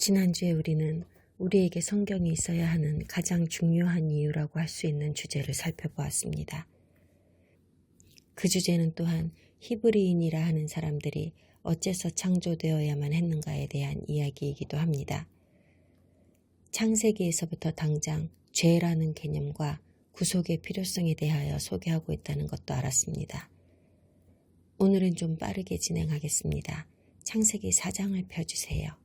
지난주에 우리는 우리에게 성경이 있어야 하는 가장 중요한 이유라고 할 수 있는 주제를 살펴보았습니다. 그 주제는 또한 히브리인이라 하는 사람들이 어째서 창조되어야만 했는가에 대한 이야기이기도 합니다. 창세기에서부터 당장 죄라는 개념과 구속의 필요성에 대하여 소개하고 있다는 것도 알았습니다. 오늘은 좀 빠르게 진행하겠습니다. 창세기 4장을 펴주세요.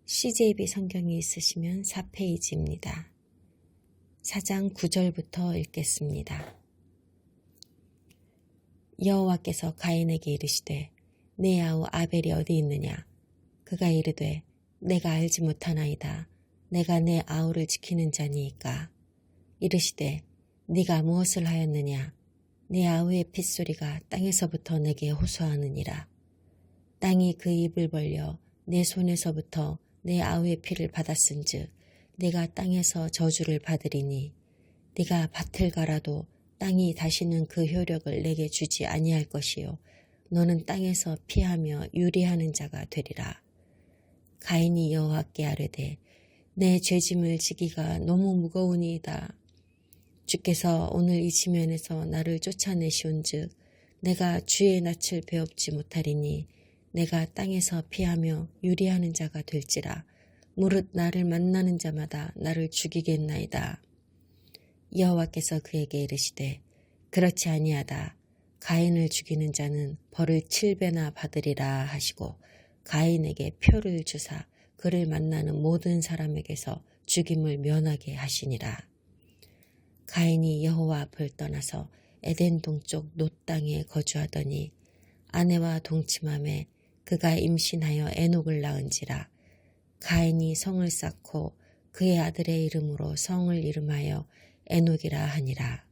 CJB 성경이 있으시면 4페이지입니다. 4장 9절부터 읽겠습니다. 여호와께서 가인에게 이르시되 네 아우 아벨이 어디 있느냐? 그가 이르되 내가 알지 못하나이다. 내가 내 아우를 지키는 자니이까. 이르시되 네가 무엇을 하였느냐? 네 아우의 핏소리가 땅에서부터 내게 호소하느니라. 땅이 그 입을 벌려 내 손에서부터 내 아우의 피를 받았은즉 내가 땅에서 저주를 받으리니 네가 밭을 갈아도 땅이 다시는 그 효력을 내게 주지 아니할 것이요 너는 땅에서 피하며 유리하는 자가 되리라. 가인이 여호와께 아뢰되 내 죄짐을 지기가 너무 무거우니이다. 주께서 오늘 이 지면에서 나를 쫓아내시온즉 내가 주의 낯을 배웁지 못하리니 내가 땅에서 피하며 유리하는 자가 될지라. 무릇 나를 만나는 자마다 나를 죽이겠나이다. 여호와께서 그에게 이르시되 그렇지 아니하다. 가인을 죽이는 자는 벌을 7배나 받으리라 하시고 가인에게 표를 주사 그를 만나는 모든 사람에게서 죽임을 면하게 하시니라. 가인이 여호와 앞을 떠나서 에덴 동쪽 놋 땅에 거주하더니 아내와 동침함에 그가 임신하여 에녹을 낳은지라. 가인이 성을 쌓고 그의 아들의 이름으로 성을 이름하여 에녹이라 하니라.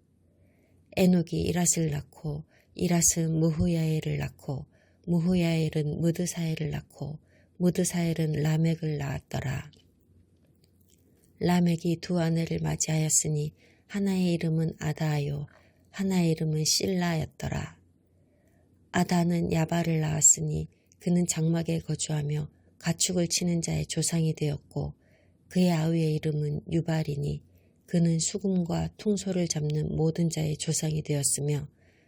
에녹이 이랏을 낳고 이랏은 무후야엘을 낳고 무후야엘은 무드사엘을 낳고 무드사엘은 라멕을 낳았더라. 라멕이 두 아내를 맞이하였으니 하나의 이름은 아다요 하나의 이름은 실라였더라. 아다는 야발을 낳았으니 그는 장막에 거주하며 가축을 치는 자의 조상이 되었고 그의 아우의 이름은 유발이니 그는 수금과 퉁소를 잡는 모든 자의 조상이 되었으며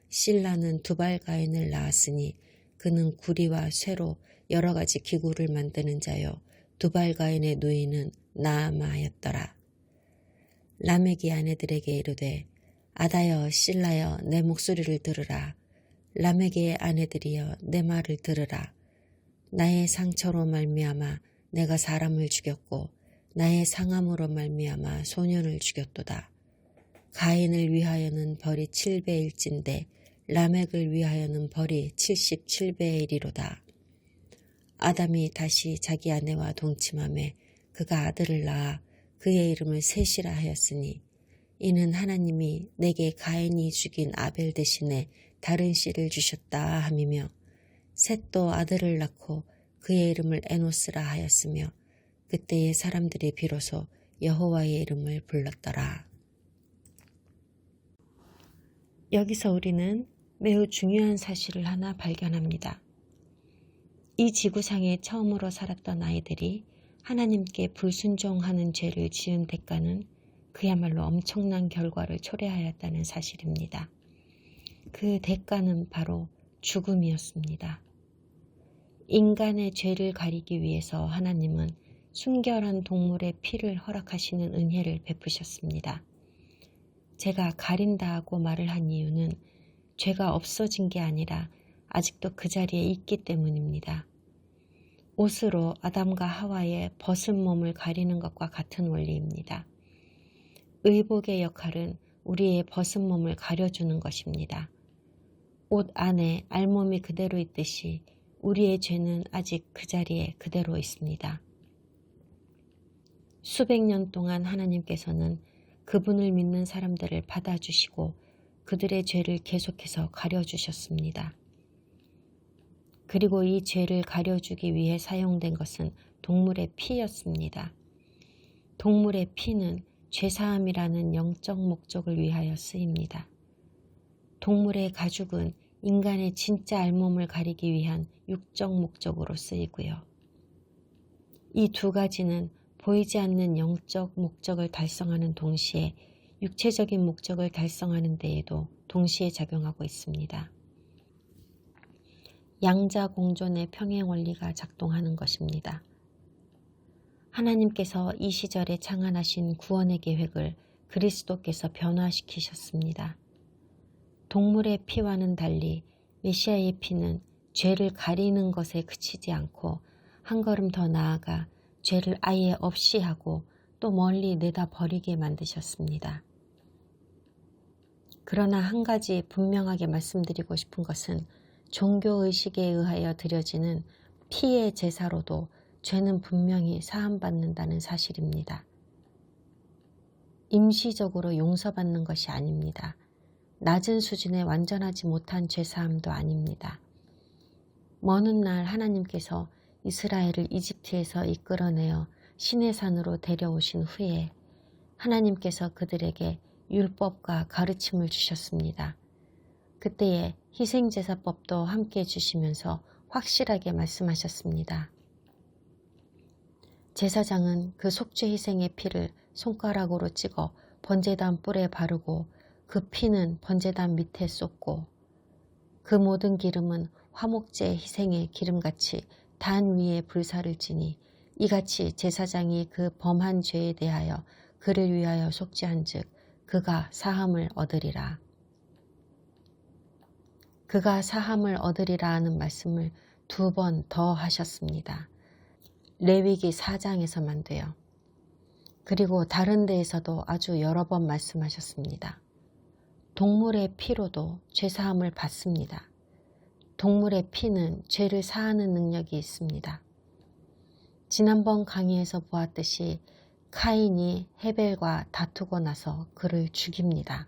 실라는 두발가인을 낳았으니 그는 구리와 쇠로 여러 가지 기구를 만드는 자요 두발가인의 누이는 나아마였더라. 라멕이 아내들에게 이르되 아다여 실라여 내 목소리를 들으라. 라멕의 아내들이여 내 말을 들으라. 나의 상처로 말미암아 내가 사람을 죽였고 나의 상함으로 말미암아 소년을 죽였도다. 가인을 위하여는 벌이 7배일진데 라멕을 위하여는 벌이 77배이리로다. 아담이 다시 자기 아내와 동침함에 그가 아들을 낳아 그의 이름을 셋이라 하였으니 이는 하나님이 내게 가인이 죽인 아벨 대신에 다른 씨를 주셨다 함이며 셋도 아들을 낳고 그의 이름을 에노스라 하였으며 그때의 사람들이 비로소 여호와의 이름을 불렀더라. 여기서 우리는 매우 중요한 사실을 하나 발견합니다. 이 지구상에 처음으로 살았던 아이들이 하나님께 불순종하는 죄를 지은 대가는 그야말로 엄청난 결과를 초래하였다는 사실입니다. 그 대가는 바로 죽음이었습니다. 인간의 죄를 가리기 위해서 하나님은 순결한 동물의 피를 허락하시는 은혜를 베푸셨습니다. 제가 가린다 하고 말을 한 이유는 죄가 없어진 게 아니라 아직도 그 자리에 있기 때문입니다. 옷으로 아담과 하와의 벗은 몸을 가리는 것과 같은 원리입니다. 의복의 역할은 우리의 벗은 몸을 가려주는 것입니다. 옷 안에 알몸이 그대로 있듯이 우리의 죄는 아직 그 자리에 그대로 있습니다. 수백 년 동안 하나님께서는 그분을 믿는 사람들을 받아주시고 그들의 죄를 계속해서 가려주셨습니다. 그리고 이 죄를 가려주기 위해 사용된 것은 동물의 피였습니다. 동물의 피는 죄사함이라는 영적 목적을 위하여 쓰입니다. 동물의 가죽은 인간의 진짜 알몸을 가리기 위한 육적 목적으로 쓰이고요. 이 두 가지는 보이지 않는 영적 목적을 달성하는 동시에 육체적인 목적을 달성하는 데에도 동시에 작용하고 있습니다. 양자 공존의 평행 원리가 작동하는 것입니다. 하나님께서 이 시절에 창안하신 구원의 계획을 그리스도께서 변화시키셨습니다. 동물의 피와는 달리 메시아의 피는 죄를 가리는 것에 그치지 않고 한 걸음 더 나아가 죄를 아예 없이 하고 또 멀리 내다 버리게 만드셨습니다. 그러나 한 가지 분명하게 말씀드리고 싶은 것은 종교의식에 의하여 드려지는 피의 제사로도 죄는 분명히 사함받는다는 사실입니다. 임시적으로 용서받는 것이 아닙니다. 낮은 수준에 완전하지 못한 죄사함도 아닙니다. 먼 훗날 하나님께서 이스라엘을 이집트에서 이끌어내어 시내산으로 데려오신 후에 하나님께서 그들에게 율법과 가르침을 주셨습니다. 그때에 희생제사법도 함께 주시면서 확실하게 말씀하셨습니다. 제사장은 그 속죄 희생의 피를 손가락으로 찍어 번제단 뿔에 바르고 그 피는 번제단 밑에 쏟고 그 모든 기름은 화목제 희생의 기름같이 단 위에 불사를 지니 이같이 제사장이 그 범한 죄에 대하여 그를 위하여 속죄한 즉 그가 사함을 얻으리라. 그가 사함을 얻으리라 하는 말씀을 2번 더 하셨습니다. 레위기 4장에서만 그리고 다른 데에서도 아주 여러 번 말씀하셨습니다. 동물의 피로도 죄사함을 받습니다. 동물의 피는 죄를 사하는 능력이 있습니다. 지난번 강의에서 보았듯이 카인이 헤벨과 다투고 나서 그를 죽입니다.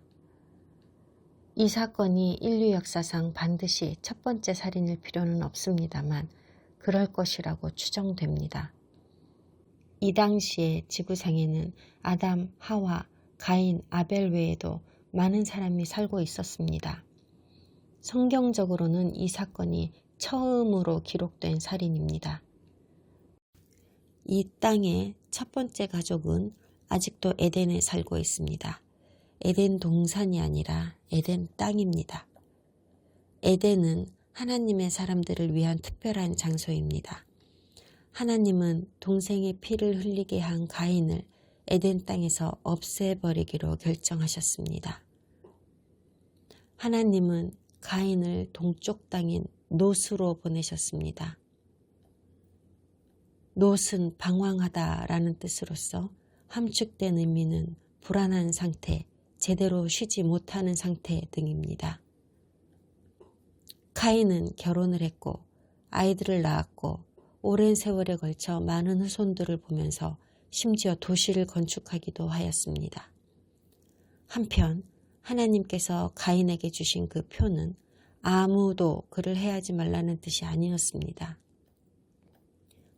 이 사건이 인류 역사상 반드시 첫 번째 살인일 필요는 없습니다만 그럴 것이라고 추정됩니다. 이 당시에 지구상에는 아담, 하와, 가인, 아벨 외에도 많은 사람이 살고 있었습니다. 성경적으로는 이 사건이 처음으로 기록된 살인입니다. 이 땅의 첫 번째 가족은 아직도 에덴에 살고 있습니다. 에덴 동산이 아니라 에덴 땅입니다. 에덴은 하나님의 사람들을 위한 특별한 장소입니다. 하나님은 동생의 피를 흘리게 한 가인을 에덴 땅에서 없애버리기로 결정하셨습니다. 하나님은 가인을 동쪽 땅인 놋으로 보내셨습니다. 놋은 방황하다라는 뜻으로서 함축된 의미는 불안한 상태, 제대로 쉬지 못하는 상태 등입니다. 가인은 결혼을 했고 아이들을 낳았고 오랜 세월에 걸쳐 많은 후손들을 보면서 심지어 도시를 건축하기도 하였습니다. 한편 하나님께서 가인에게 주신 그 표는 아무도 그를 해하지 말라는 뜻이 아니었습니다.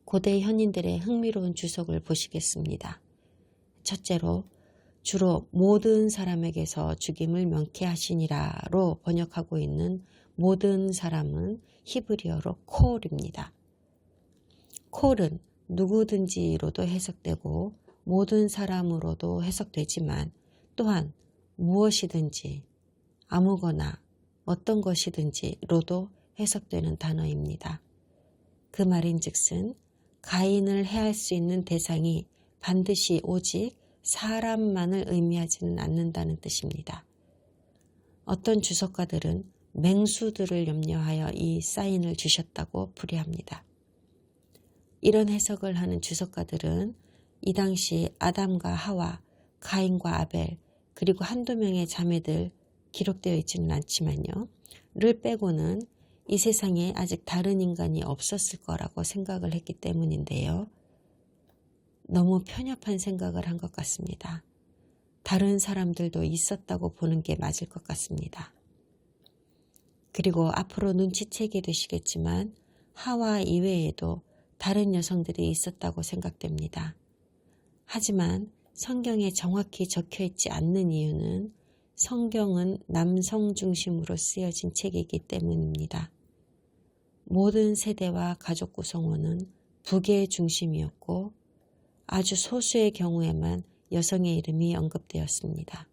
고대 현인들의 흥미로운 주석을 보시겠습니다. 첫째로 주로 모든 사람에게서 죽임을 명쾌하시니라로 번역하고 있는 모든 사람은 히브리어로 콜입니다. 콜은 누구든지로도 해석되고 모든 사람으로도 해석되지만 또한 무엇이든지 아무거나 어떤 것이든지로도 해석되는 단어입니다. 그 말인즉슨 가인을 해할 수 있는 대상이 반드시 오직 사람만을 의미하지는 않는다는 뜻입니다. 어떤 주석가들은 맹수들을 염려하여 이 사인을 주셨다고 풀이합니다. 이런 해석을 하는 주석가들은 이 당시 아담과 하와, 가인과 아벨, 그리고 한두 명의 자매들 기록되어 있지는 않지만요. 를 빼고는 이 세상에 아직 다른 인간이 없었을 거라고 생각을 했기 때문인데요. 너무 편협한 생각을 한 것 같습니다. 다른 사람들도 있었다고 보는 게 맞을 것 같습니다. 그리고 앞으로 눈치채게 되시겠지만 하와 이외에도 다른 여성들이 있었다고 생각됩니다. 하지만 성경에 정확히 적혀 있지 않는 이유는 성경은 남성 중심으로 쓰여진 책이기 때문입니다. 모든 세대와 가족 구성원은 북의 중심이었고 아주 소수의 경우에만 여성의 이름이 언급되었습니다.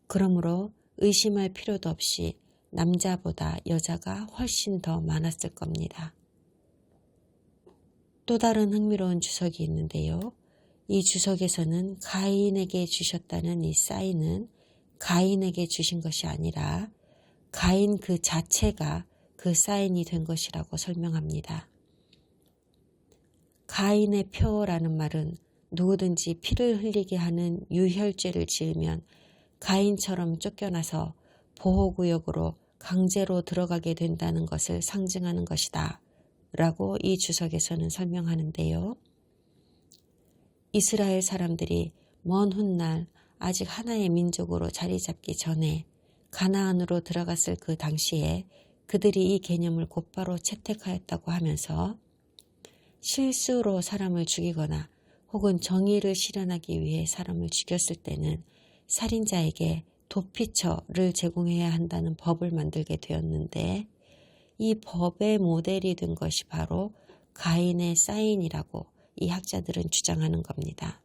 그러므로 의심할 필요도 없이 남자보다 여자가 훨씬 더 많았을 겁니다. 또 다른 흥미로운 주석이 있는데요. 이 주석에서는 가인에게 주셨다는 이 사인은 가인에게 주신 것이 아니라 가인 그 자체가 그 사인이 된 것이라고 설명합니다. 가인의 표라는 말은 누구든지 피를 흘리게 하는 유혈죄를 지으면 가인처럼 쫓겨나서 보호구역으로 강제로 들어가게 된다는 것을 상징하는 것이다 라고 이 주석에서는 설명하는데요. 이스라엘 사람들이 먼 훗날 아직 하나의 민족으로 자리 잡기 전에 가나안으로 들어갔을 그 당시에 그들이 이 개념을 곧바로 채택하였다고 하면서 실수로 사람을 죽이거나 혹은 정의를 실현하기 위해 사람을 죽였을 때는 살인자에게 도피처를 제공해야 한다는 법을 만들게 되었는데 이 법의 모델이 된 것이 바로 가인의 사인이라고 이 학자들은 주장하는 겁니다.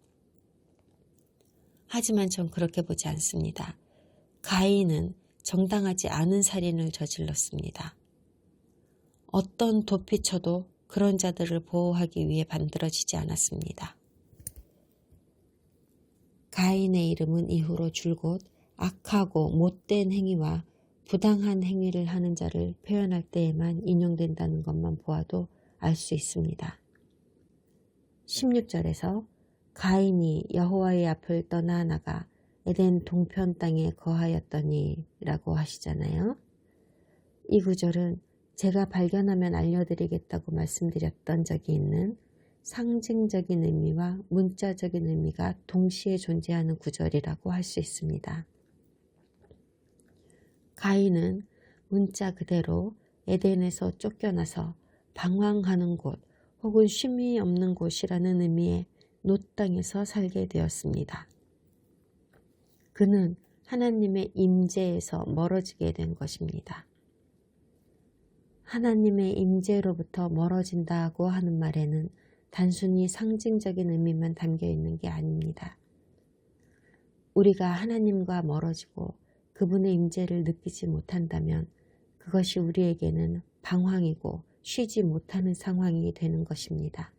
하지만 전 그렇게 보지 않습니다. 가인은 정당하지 않은 살인을 저질렀습니다. 어떤 도피처도 그런 자들을 보호하기 위해 만들어지지 않았습니다. 가인의 이름은 이후로 줄곧 악하고 못된 행위와 부당한 행위를 하는 자를 표현할 때에만 인용된다는 것만 보아도 알 수 있습니다. 16절에서 가인이 여호와의 앞을 떠나 나가 에덴 동편 땅에 거하였더니 라고 하시잖아요. 이 구절은 제가 발견하면 알려드리겠다고 말씀드렸던 적이 있는 상징적인 의미와 문자적인 의미가 동시에 존재하는 구절이라고 할 수 있습니다. 가인은 문자 그대로 에덴에서 쫓겨나서 방황하는 곳 혹은 쉼이 없는 곳이라는 의미의 놋 땅에서 살게 되었습니다. 그는 하나님의 임재에서 멀어지게 된 것입니다. 하나님의 임재로부터 멀어진다고 하는 말에는 단순히 상징적인 의미만 담겨 있는 게 아닙니다. 우리가 하나님과 멀어지고 그분의 임재를 느끼지 못한다면 그것이 우리에게는 방황이고 쉬지 못하는 상황이 되는 것입니다.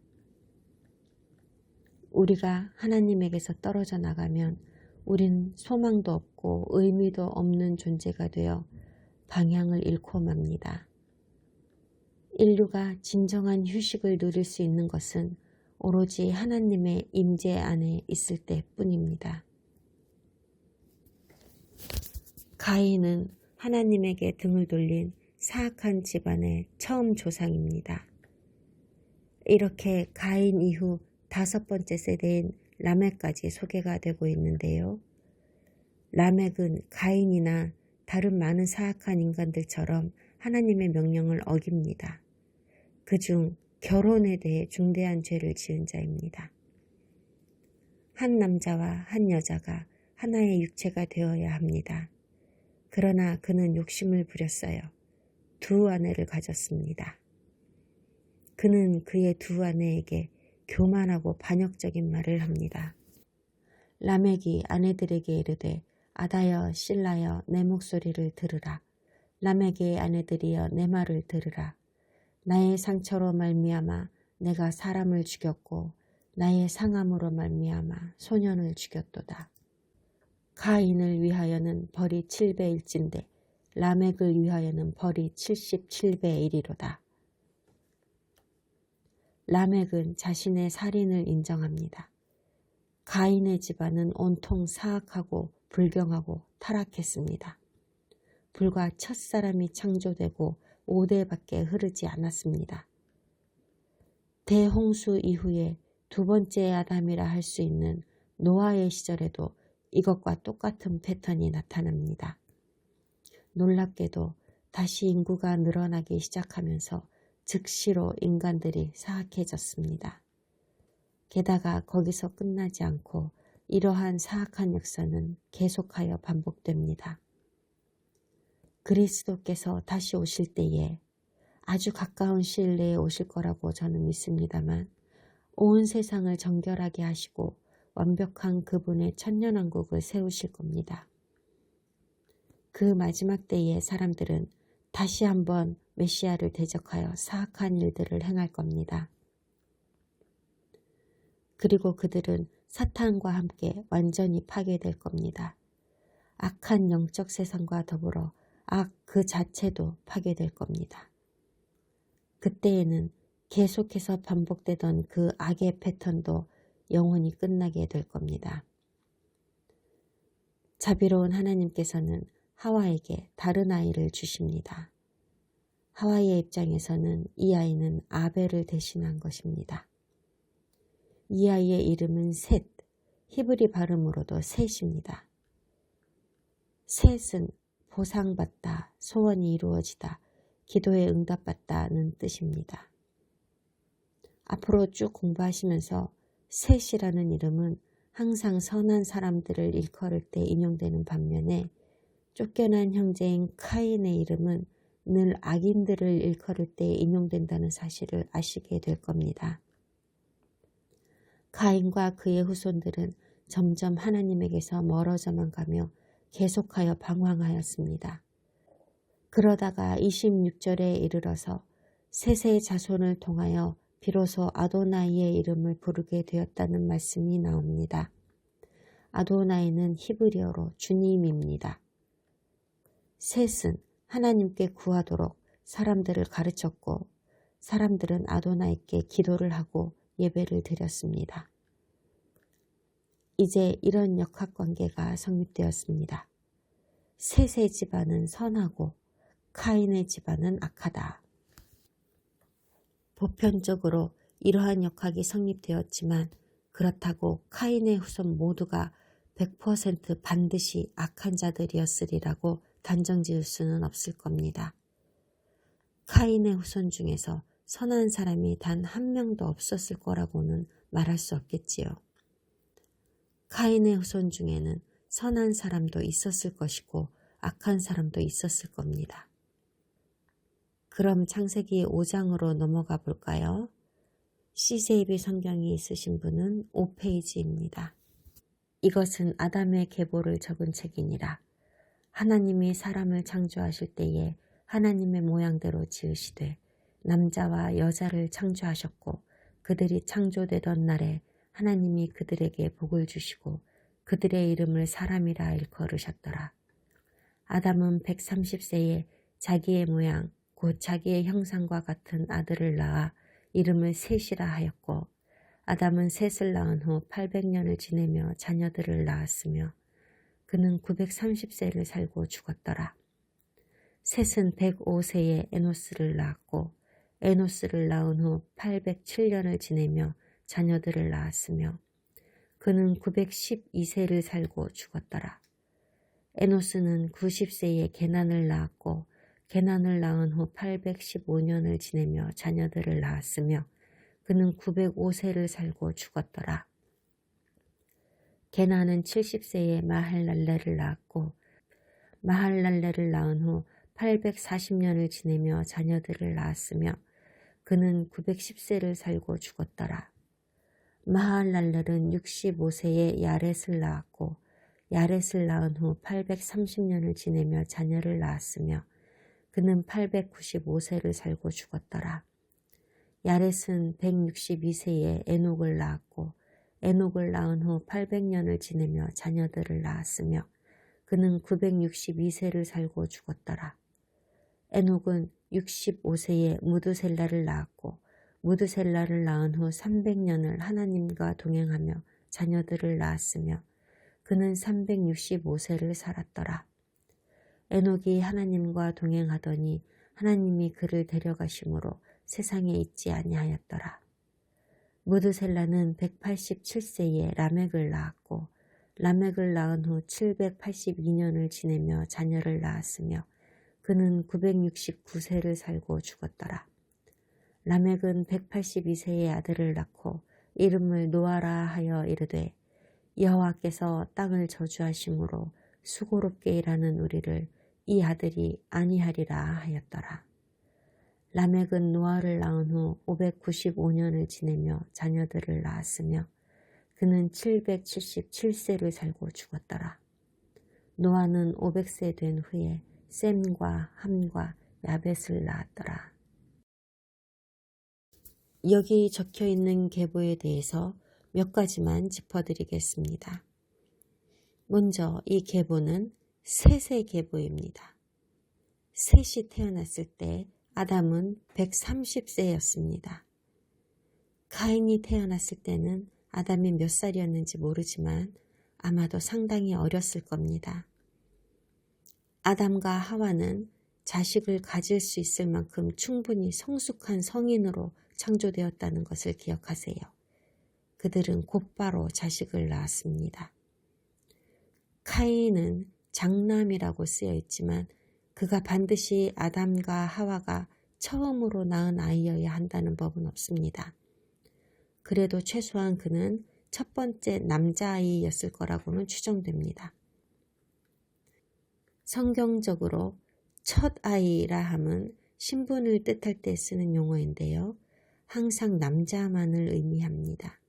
우리가 하나님에게서 떨어져 나가면 우린 소망도 없고 의미도 없는 존재가 되어 방향을 잃고 맙니다. 인류가 진정한 휴식을 누릴 수 있는 것은 오로지 하나님의 임재 안에 있을 때뿐입니다. 가인은 하나님에게 등을 돌린 사악한 집안의 처음 조상입니다. 이렇게 가인 이후 5번째 세대인 라멕까지 소개가 되고 있는데요. 라멕은 가인이나 다른 많은 사악한 인간들처럼 하나님의 명령을 어깁니다. 그중 결혼에 대해 중대한 죄를 지은 자입니다. 한 남자와 한 여자가 하나의 육체가 되어야 합니다. 그러나 그는 욕심을 부렸어요. 2 아내를 가졌습니다. 그는 그의 2 아내에게 교만하고 반역적인 말을 합니다. 라멕이 아내들에게 이르되 아다여 실라여 내 목소리를 들으라. 라멕의 아내들이여 내 말을 들으라. 나의 상처로 말미암아 내가 사람을 죽였고 나의 상함으로 말미암아 소년을 죽였도다. 가인을 위하여는 벌이 7배일진데 라멕을 위하여는 벌이 77배의 1이로다. 라멕은 자신의 살인을 인정합니다. 가인의 집안은 온통 사악하고 불경하고 타락했습니다. 불과 첫사람이 창조되고 5대밖에 흐르지 않았습니다. 대홍수 이후에 2번째 아담이라 할 수 있는 노아의 시절에도 이것과 똑같은 패턴이 나타납니다. 놀랍게도 다시 인구가 늘어나기 시작하면서 즉시로 인간들이 사악해졌습니다. 게다가 거기서 끝나지 않고 이러한 사악한 역사는 계속하여 반복됩니다. 그리스도께서 다시 오실 때에 아주 가까운 시일 내에 오실 거라고 저는 믿습니다만 온 세상을 정결하게 하시고 완벽한 그분의 천년왕국을 세우실 겁니다. 그 마지막 때에 사람들은 다시 한번 메시아를 대적하여 사악한 일들을 행할 겁니다. 그리고 그들은 사탄과 함께 완전히 파괴될 겁니다. 악한 영적 세상과 더불어 악 그 자체도 파괴될 겁니다. 그때에는 계속해서 반복되던 그 악의 패턴도 영원히 끝나게 될 겁니다. 자비로운 하나님께서는 하와에게 다른 아이를 주십니다. 하와의 입장에서는 이 아이는 아벨을 대신한 것입니다. 이 아이의 이름은 셋, 히브리 발음으로도 셋입니다. 셋은 보상받다, 소원이 이루어지다, 기도에 응답받다는 뜻입니다. 앞으로 쭉 공부하시면서 셋이라는 이름은 항상 선한 사람들을 일컬을 때 인용되는 반면에 쫓겨난 형제인 카인의 이름은 늘 악인들을 일컬을 때 인용된다는 사실을 아시게 될 겁니다. 카인과 그의 후손들은 점점 하나님에게서 멀어져만 가며 계속하여 방황하였습니다. 그러다가 26절에 이르러서 셋의 자손을 통하여 비로소 아도나이의 이름을 부르게 되었다는 말씀이 나옵니다. 아도나이는 히브리어로 주님입니다. 셋은 하나님께 구하도록 사람들을 가르쳤고 사람들은 아도나이께 기도를 하고 예배를 드렸습니다. 이제 이런 역학관계가 성립되었습니다. 셋의 집안은 선하고 카인의 집안은 악하다. 보편적으로 이러한 역학이 성립되었지만 그렇다고 카인의 후손 모두가 100% 반드시 악한 자들이었으리라고 단정지을 수는 없을 겁니다. 카인의 후손 중에서 선한 사람이 단 한 명도 없었을 거라고는 말할 수 없겠지요. 카인의 후손 중에는 선한 사람도 있었을 것이고 악한 사람도 있었을 겁니다. 그럼 창세기 5장으로 넘어가 볼까요? CCAB 성경이 있으신 분은 5페이지입니다. 이것은 아담의 계보를 적은 책이니라. 하나님이 사람을 창조하실 때에 하나님의 모양대로 지으시되 남자와 여자를 창조하셨고 그들이 창조되던 날에 하나님이 그들에게 복을 주시고 그들의 이름을 사람이라 일컬으셨더라. 아담은 130세에 자기의 모양 곧 자기의 형상과 같은 아들을 낳아 이름을 셋이라 하였고 아담은 셋을 낳은 후 800년을 지내며 자녀들을 낳았으며 그는 930세를 살고 죽었더라. 셋은 105세에 에노스를 낳았고 에노스를 낳은 후 807년을 지내며 자녀들을 낳았으며 그는 912세를 살고 죽었더라. 에노스는 90세에 게난을 낳았고 게난을 낳은 후 815년을 지내며 자녀들을 낳았으며 그는 905세를 살고 죽었더라. 게난은 70세에 마할랄레를 낳았고 마할랄레를 낳은 후 840년을 지내며 자녀들을 낳았으며 그는 910세를 살고 죽었더라. 마할랄렐은 65세에 야렛을 낳았고 야렛을 낳은 후 830년을 지내며 자녀를 낳았으며 그는 895세를 살고 죽었더라. 야렛은 162세에 에녹을 낳았고 에녹을 낳은 후 800년을 지내며 자녀들을 낳았으며 그는 962세를 살고 죽었더라. 에녹은 65세에 무드셀라를 낳았고 무드셀라를 낳은 후 300년을 하나님과 동행하며 자녀들을 낳았으며 그는 365세를 살았더라. 에녹이 하나님과 동행하더니 하나님이 그를 데려가심으로 세상에 있지 아니하였더라. 무드셀라는 187세에 라멕을 낳았고 라멕을 낳은 후 782년을 지내며 자녀를 낳았으며 그는 969세를 살고 죽었더라. 라멕은 182세의 아들을 낳고 이름을 노아라 하여 이르되 여호와께서 땅을 저주하심으로 수고롭게 일하는 우리를 이 아들이 아니하리라 하였더라. 라멕은 노아를 낳은 후 595년을 지내며 자녀들을 낳았으며 그는 777세를 살고 죽었더라. 노아는 500세 된 후에 셈과 함과 야벳을 낳았더라. 여기 적혀있는 계보에 대해서 몇 가지만 짚어드리겠습니다. 먼저 이 계보는 셋의 계보입니다. 셋이 태어났을 때 아담은 130세였습니다. 가인이 태어났을 때는 아담이 몇 살이었는지 모르지만 아마도 상당히 어렸을 겁니다. 아담과 하와는 자식을 가질 수 있을 만큼 충분히 성숙한 성인으로 창조되었다는 것을 기억하세요. 그들은 곧바로 자식을 낳았습니다. 카인은 장남이라고 쓰여 있지만 그가 반드시 아담과 하와가 처음으로 낳은 아이여야 한다는 법은 없습니다. 그래도 최소한 그는 첫 번째 남자아이였을 거라고는 추정됩니다. 성경적으로 첫 아이라 함은 신분을 뜻할 때 쓰는 용어인데요. 항상 남자만을 의미합니다.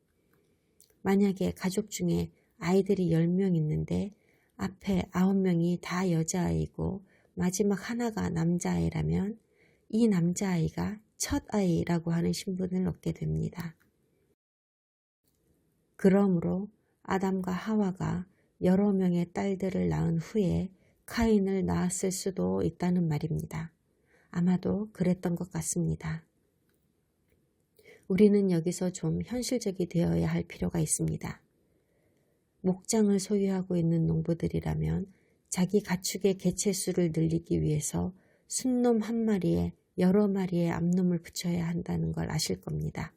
만약에 가족 중에 아이들이 10명 있는데 앞에 9명이 다 여자아이고 마지막 하나가 남자아이라면 이 남자아이가 첫 아이라고 하는 신분을 얻게 됩니다. 그러므로 아담과 하와가 여러 명의 딸들을 낳은 후에 카인을 낳았을 수도 있다는 말입니다. 아마도 그랬던 것 같습니다. 우리는 여기서 좀 현실적이 되어야 할 필요가 있습니다. 목장을 소유하고 있는 농부들이라면 자기 가축의 개체수를 늘리기 위해서 순놈 한 마리에 여러 마리의 암놈을 붙여야 한다는 걸 아실 겁니다.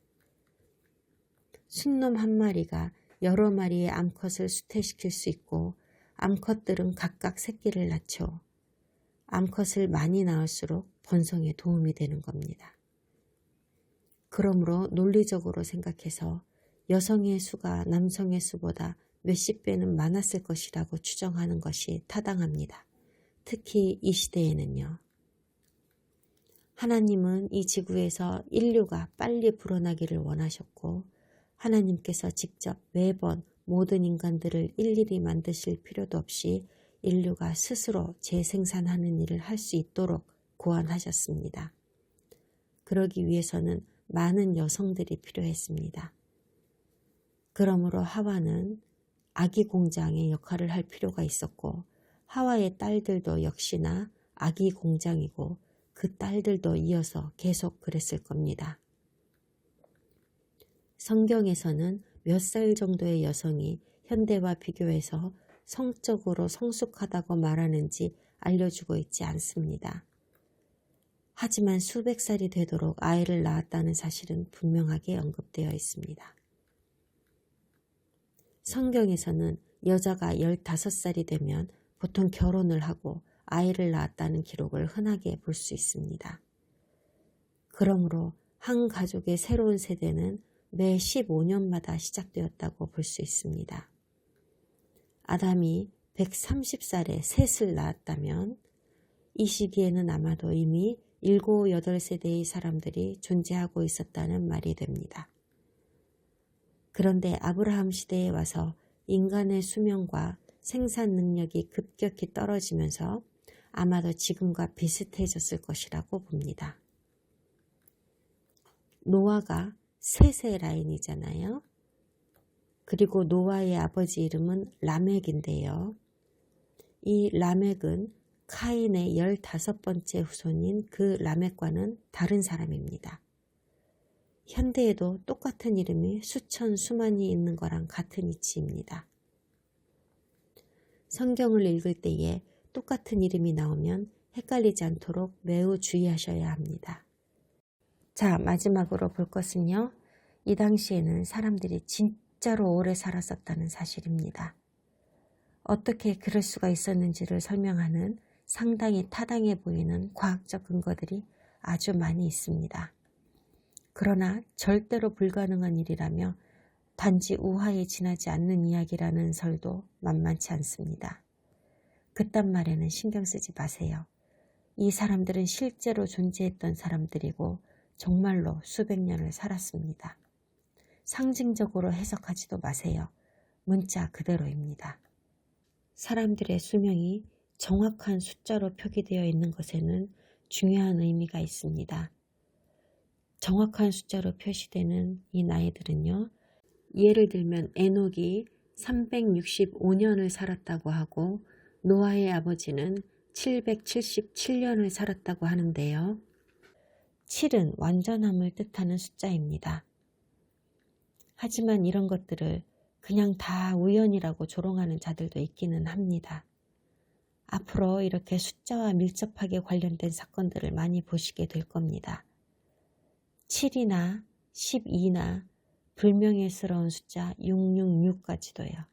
순놈 한 마리가 여러 마리의 암컷을 수태시킬 수 있고 암컷들은 각각 새끼를 낳죠. 암컷을 많이 낳을수록 번성에 도움이 되는 겁니다. 그러므로 논리적으로 생각해서 여성의 수가 남성의 수보다 몇십 배는 많았을 것이라고 추정하는 것이 타당합니다. 특히 이 시대에는요. 하나님은 이 지구에서 인류가 빨리 불어나기를 원하셨고 하나님께서 직접 매번 모든 인간들을 일일이 만드실 필요도 없이 인류가 스스로 재생산하는 일을 할 수 있도록 고안하셨습니다. 그러기 위해서는 많은 여성들이 필요했습니다. 그러므로 하와는 아기 공장의 역할을 할 필요가 있었고 하와의 딸들도 역시나 아기 공장이고 그 딸들도 이어서 계속 그랬을 겁니다. 성경에서는 몇 살 정도의 여성이 현대와 비교해서 성적으로 성숙하다고 말하는지 알려주고 있지 않습니다. 하지만 수백 살이 되도록 아이를 낳았다는 사실은 분명하게 언급되어 있습니다. 성경에서는 여자가 15살이 되면 보통 결혼을 하고 아이를 낳았다는 기록을 흔하게 볼 수 있습니다. 그러므로 한 가족의 새로운 세대는 매 15년마다 시작되었다고 볼 수 있습니다. 아담이 130살에 셋을 낳았다면 이 시기에는 아마도 이미 7, 8세대의 사람들이 존재하고 있었다는 말이 됩니다. 그런데 아브라함 시대에 와서 인간의 수명과 생산 능력이 급격히 떨어지면서 아마도 지금과 비슷해졌을 것이라고 봅니다. 노아가 셋의 라인이잖아요. 그리고 노아의 아버지 이름은 라멕인데요. 이 라멕은 카인의 15번째 후손인 그 라멕과는 다른 사람입니다. 현대에도 똑같은 이름이 수천 수만이 있는 거랑 같은 이치입니다. 성경을 읽을 때에 똑같은 이름이 나오면 헷갈리지 않도록 매우 주의하셔야 합니다. 자, 마지막으로 볼 것은요. 이 당시에는 사람들이 진짜로 오래 살았었다는 사실입니다. 어떻게 그럴 수가 있었는지를 설명하는 상당히 타당해 보이는 과학적 근거들이 아주 많이 있습니다. 그러나 절대로 불가능한 일이라며 단지 우화에 지나지 않는 이야기라는 설도 만만치 않습니다. 그딴 말에는 신경 쓰지 마세요. 이 사람들은 실제로 존재했던 사람들이고 정말로 수백 년을 살았습니다. 상징적으로 해석하지도 마세요. 문자 그대로입니다. 사람들의 수명이 정확한 숫자로 표기되어 있는 것에는 중요한 의미가 있습니다. 정확한 숫자로 표시되는 이 나이들은요, 예를 들면 에녹이 365년을 살았다고 하고 노아의 아버지는 777년을 살았다고 하는데요. 7은 완전함을 뜻하는 숫자입니다. 하지만 이런 것들을 그냥 다 우연이라고 조롱하는 자들도 있기는 합니다. 앞으로 이렇게 숫자와 밀접하게 관련된 사건들을 많이 보시게 될 겁니다. 7이나 12나 불명예스러운 숫자 666까지도요.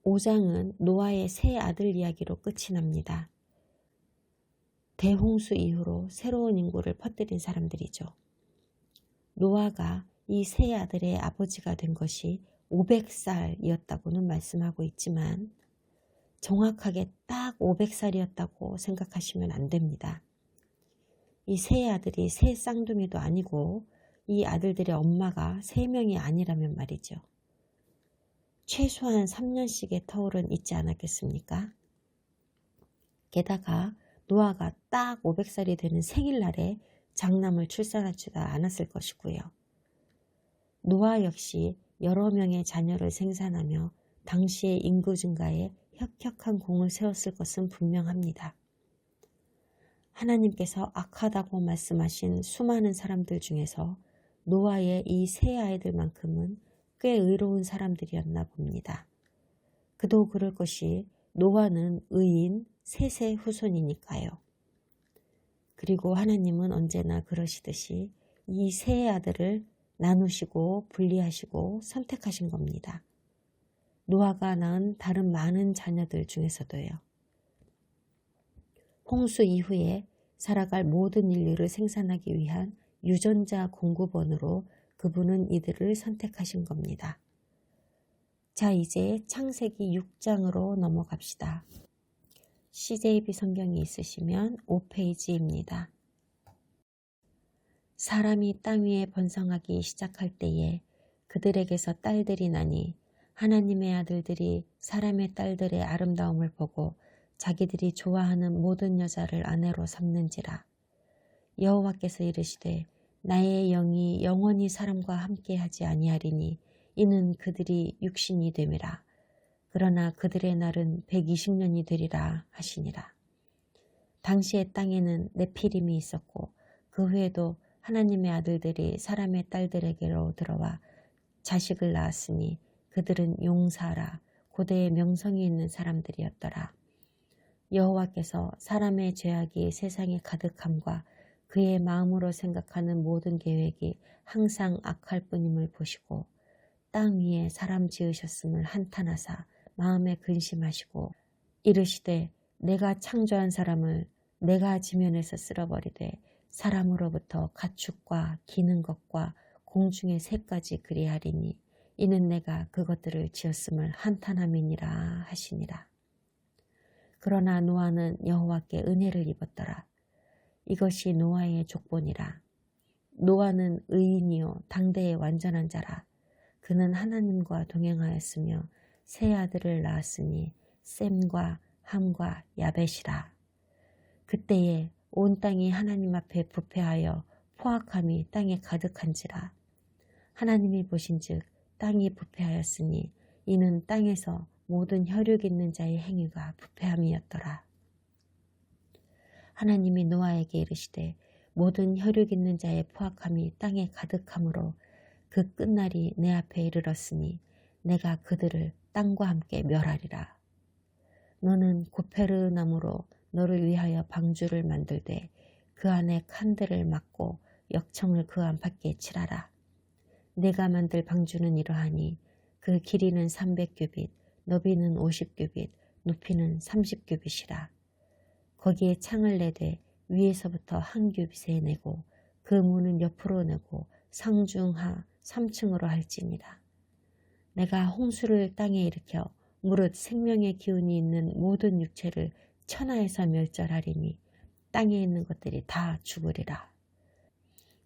5장은 노아의 세 아들 이야기로 끝이 납니다. 대홍수 이후로 새로운 인구를 퍼뜨린 사람들이죠. 노아가 이 세 아들의 아버지가 된 것이 500살이었다고는 말씀하고 있지만 정확하게 딱 500살이었다고 생각하시면 안 됩니다. 이 세 아들이 세 쌍둥이도 아니고 이 아들들의 엄마가 3명이 아니라면 말이죠. 최소한 3년씩의 터울은 있지 않았겠습니까? 게다가 노아가 딱 500살이 되는 생일날에 장남을 출산하지도 않았을 것이고요. 노아 역시 여러 명의 자녀를 생산하며 당시의 인구 증가에 혁혁한 공을 세웠을 것은 분명합니다. 하나님께서 악하다고 말씀하신 수많은 사람들 중에서 노아의 이 세 아이들만큼은 꽤 의로운 사람들이었나 봅니다. 그도 그럴 것이 노아는 의인 셋의 후손이니까요. 그리고 하나님은 언제나 그러시듯이 이 세 아들을 나누시고 분리하시고 선택하신 겁니다. 노아가 낳은 다른 많은 자녀들 중에서도요. 홍수 이후에 살아갈 모든 인류를 생산하기 위한 유전자 공급원으로 그분은 이들을 선택하신 겁니다. 자, 이제 창세기 6장으로 넘어갑시다. CJB 성경이 있으시면 5페이지입니다. 사람이 땅 위에 번성하기 시작할 때에 그들에게서 딸들이 나니 하나님의 아들들이 사람의 딸들의 아름다움을 보고 자기들이 좋아하는 모든 여자를 아내로 삼는지라. 여호와께서 이르시되 나의 영이 영원히 사람과 함께하지 아니하리니 이는 그들이 육신이 됨이라. 그러나 그들의 날은 120년이 되리라 하시니라. 당시의 땅에는 네피림이 있었고 그 후에도 하나님의 아들들이 사람의 딸들에게로 들어와 자식을 낳았으니 그들은 용사라 고대의 명성이 있는 사람들이었더라. 여호와께서 사람의 죄악이 세상에 가득함과 그의 마음으로 생각하는 모든 계획이 항상 악할 뿐임을 보시고 땅 위에 사람 지으셨음을 한탄하사 마음에 근심하시고 이르시되 내가 창조한 사람을 내가 지면에서 쓸어버리되 사람으로부터 가축과 기는 것과 공중의 새까지 그리하리니 이는 내가 그것들을 지었음을 한탄함이니라 하시니라. 그러나 노아는 여호와께 은혜를 입었더라. 이것이 노아의 족본이라. 노아는 의인이요 당대의 완전한 자라. 그는 하나님과 동행하였으며 세 아들을 낳았으니 셈과 함과 야벳이라. 그때에 온 땅이 하나님 앞에 부패하여 포악함이 땅에 가득한지라. 하나님이 보신즉 땅이 부패하였으니 이는 땅에서 모든 혈육 있는 자의 행위가 부패함이었더라. 하나님이 노아에게 이르시되 모든 혈육 있는 자의 포악함이 땅에 가득함으로 그 끝날이 내 앞에 이르렀으니 내가 그들을 땅과 함께 멸하리라. 너는 고페르 나무로 너를 위하여 방주를 만들되 그 안에 칸들을 막고 역청을 그 안팎에 칠하라. 내가 만들 방주는 이러하니 그 길이는 300규빗, 너비는 50규빗, 높이는 30규빗이라. 거기에 창을 내되 위에서부터 한 규빗에 내고 그 문은 옆으로 내고 상중하 3층으로 할지니라. 내가 홍수를 땅에 일으켜 무릇 생명의 기운이 있는 모든 육체를 천하에서 멸절하리니 땅에 있는 것들이 다 죽으리라.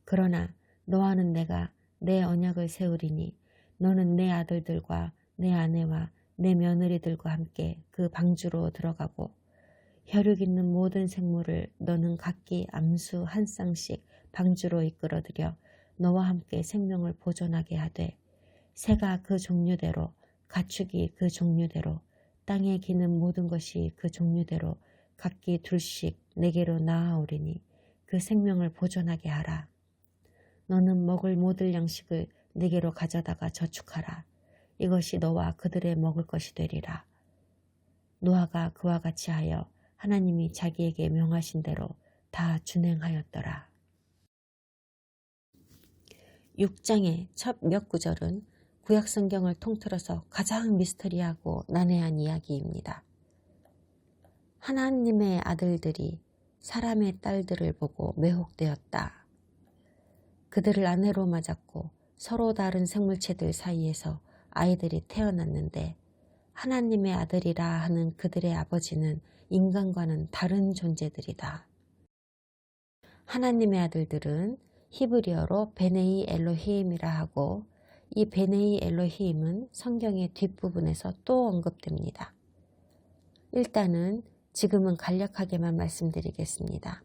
그러나 너와는 내가 내 언약을 세우리니 너는 내 아들들과 내 아내와 내 며느리들과 함께 그 방주로 들어가고 혈육 있는 모든 생물을 너는 각기 암수 한 쌍씩 방주로 이끌어들여 너와 함께 생명을 보존하게 하되 새가 그 종류대로 가축이 그 종류대로 땅에 기는 모든 것이 그 종류대로 각기 둘씩 내게로 나아오리니 그 생명을 보존하게 하라. 너는 먹을 모든 양식을 내게로 가져다가 저축하라. 이것이 너와 그들의 먹을 것이 되리라. 노아가 그와 같이 하여 하나님이 자기에게 명하신 대로 다 준행하였더라. 6장의 첫 몇 구절은 구약성경을 통틀어서 가장 미스터리하고 난해한 이야기입니다. 하나님의 아들들이 사람의 딸들을 보고 매혹되었다. 그들을 아내로 맞았고 서로 다른 생물체들 사이에서 아이들이 태어났는데 하나님의 아들이라 하는 그들의 아버지는 인간과는 다른 존재들이다. 하나님의 아들들은 히브리어로 베네이 엘로힘이라 하고 이 베네이 엘로힘은 성경의 뒷부분에서 또 언급됩니다. 일단은 지금은 간략하게만 말씀드리겠습니다.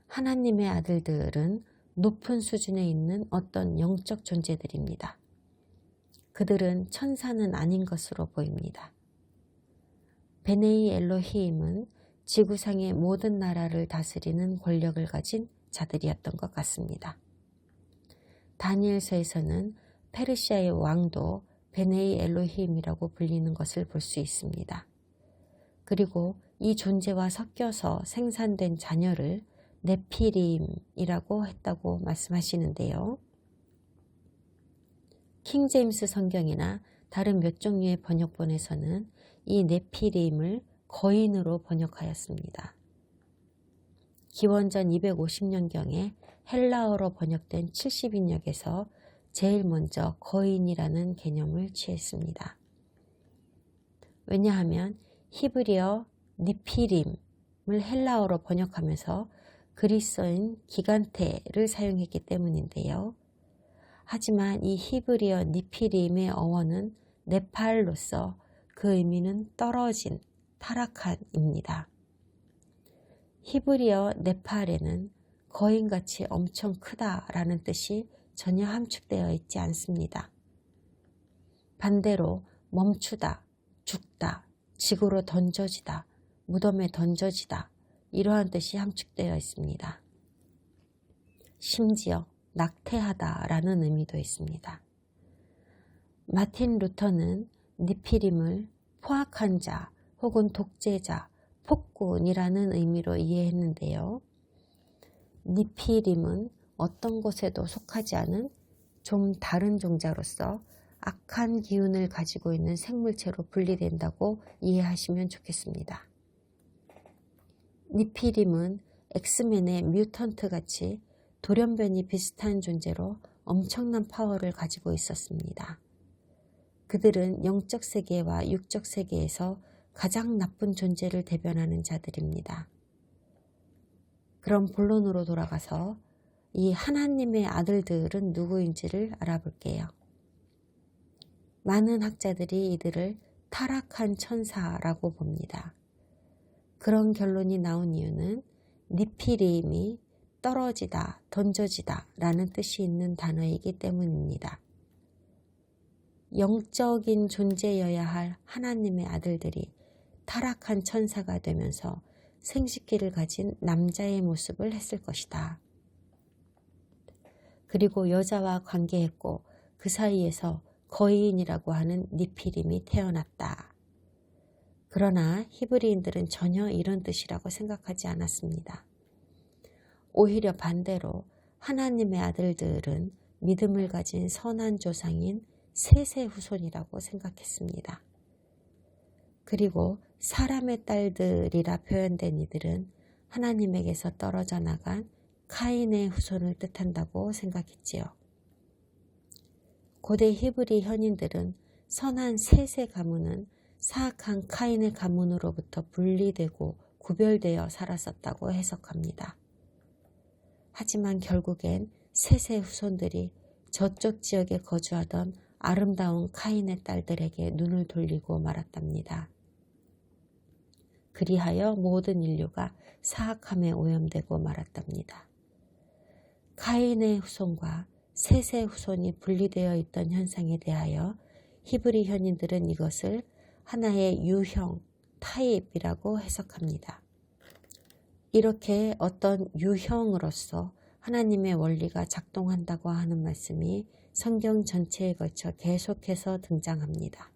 하나님의 아들들은 높은 수준에 있는 어떤 영적 존재들입니다. 그들은 천사는 아닌 것으로 보입니다. 베네이 엘로힘은 지구상의 모든 나라를 다스리는 권력을 가진 자들이었던 것 같습니다. 다니엘서에서는 페르시아의 왕도 베네이 엘로힘이라고 불리는 것을 볼 수 있습니다. 그리고 이 존재와 섞여서 생산된 자녀를 네피림이라고 했다고 말씀하시는데요. 킹제임스 성경이나 다른 몇 종류의 번역본에서는 이 네피림을 거인으로 번역하였습니다. 기원전 250년경에 헬라어로 번역된 70인역에서 제일 먼저 거인이라는 개념을 취했습니다. 왜냐하면 히브리어 니피림을 헬라어로 번역하면서 그리스어인 기간테를 사용했기 때문인데요. 하지만 이 히브리어 니피림의 어원은 네팔로서 그 의미는 떨어진, 타락한입니다. 히브리어 네팔에는 거인같이 엄청 크다라는 뜻이 전혀 함축되어 있지 않습니다. 반대로 멈추다, 죽다, 지구로 던져지다, 무덤에 던져지다 이러한 뜻이 함축되어 있습니다. 심지어 낙태하다라는 의미도 있습니다. 마틴 루터는 니피림을 포악한 자 혹은 독재자, 폭군이라는 의미로 이해했는데요. 니피림은 어떤 곳에도 속하지 않은 좀 다른 종자로서 악한 기운을 가지고 있는 생물체로 분리된다고 이해하시면 좋겠습니다. 니피림은 엑스맨의 뮤턴트 같이 돌연변이 비슷한 존재로 엄청난 파워를 가지고 있었습니다. 그들은 영적 세계와 육적 세계에서 가장 나쁜 존재를 대변하는 자들입니다. 그럼 본론으로 돌아가서 이 하나님의 아들들은 누구인지를 알아볼게요. 많은 학자들이 이들을 타락한 천사라고 봅니다. 그런 결론이 나온 이유는 니피림이 떨어지다, 던져지다 라는 뜻이 있는 단어이기 때문입니다. 영적인 존재여야 할 하나님의 아들들이 타락한 천사가 되면서 생식기를 가진 남자의 모습을 했을 것이다. 그리고 여자와 관계했고 그 사이에서 거인이라고 하는 니피림이 태어났다. 그러나 히브리인들은 전혀 이런 뜻이라고 생각하지 않았습니다. 오히려 반대로 하나님의 아들들은 믿음을 가진 선한 조상인 셋의 후손이라고 생각했습니다. 그리고 사람의 딸들이라 표현된 이들은 하나님에게서 떨어져 나간 카인의 후손을 뜻한다고 생각했지요. 고대 히브리 현인들은 선한 셋의 가문은 사악한 카인의 가문으로부터 분리되고 구별되어 살았었다고 해석합니다. 하지만 결국엔 셋의 후손들이 저쪽 지역에 거주하던 아름다운 카인의 딸들에게 눈을 돌리고 말았답니다. 그리하여 모든 인류가 사악함에 오염되고 말았답니다. 카인의 후손과 셋의 후손이 분리되어 있던 현상에 대하여 히브리 현인들은 이것을 하나의 유형, 타입이라고 해석합니다. 이렇게 어떤 유형으로서 하나님의 원리가 작동한다고 하는 말씀이 성경 전체에 걸쳐 계속해서 등장합니다.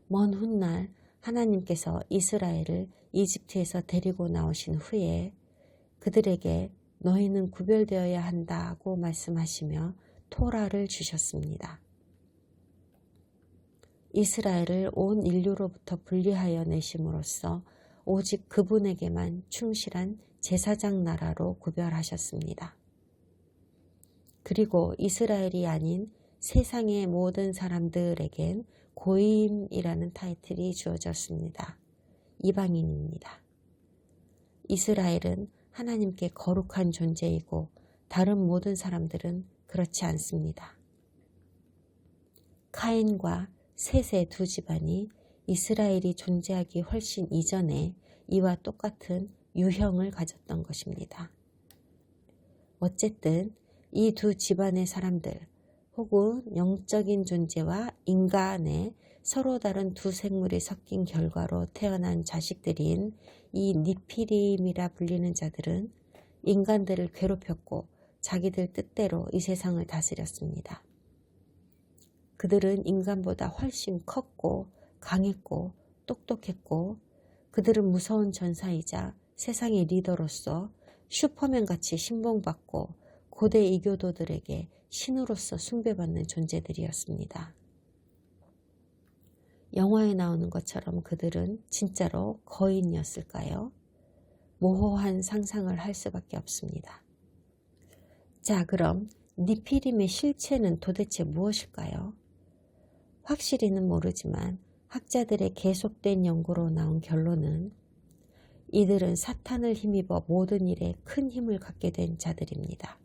먼 훗날 하나님께서 이스라엘을 이집트에서 데리고 나오신 후에 그들에게 너희는 구별되어야 한다고 말씀하시며 토라를 주셨습니다. 이스라엘을 온 인류로부터 분리하여 내심으로써 오직 그분에게만 충실한 제사장 나라로 구별하셨습니다. 그리고 이스라엘이 아닌 세상의 모든 사람들에겐 고임이라는 타이틀이 주어졌습니다. 이방인입니다. 이스라엘은 하나님께 거룩한 존재이고 다른 모든 사람들은 그렇지 않습니다. 카인과 셋의 두 집안이 이스라엘이 존재하기 훨씬 이전에 이와 똑같은 유형을 가졌던 것입니다. 어쨌든 이 두 집안의 사람들 혹은 영적인 존재와 인간의 서로 다른 두 생물이 섞인 결과로 태어난 자식들인 이 니피림이라 불리는 자들은 인간들을 괴롭혔고 자기들 뜻대로 이 세상을 다스렸습니다. 그들은 인간보다 훨씬 컸고 강했고 똑똑했고 그들은 무서운 전사이자 세상의 리더로서 슈퍼맨같이 신봉받고 고대 이교도들에게 신으로서 숭배받는 존재들이었습니다. 영화에 나오는 것처럼 그들은 진짜로 거인이었을까요? 모호한 상상을 할 수밖에 없습니다. 자, 그럼 니피림의 실체는 도대체 무엇일까요? 확실히는 모르지만 학자들의 계속된 연구로 나온 결론은 이들은 사탄을 힘입어 모든 일에 큰 힘을 갖게 된 자들입니다.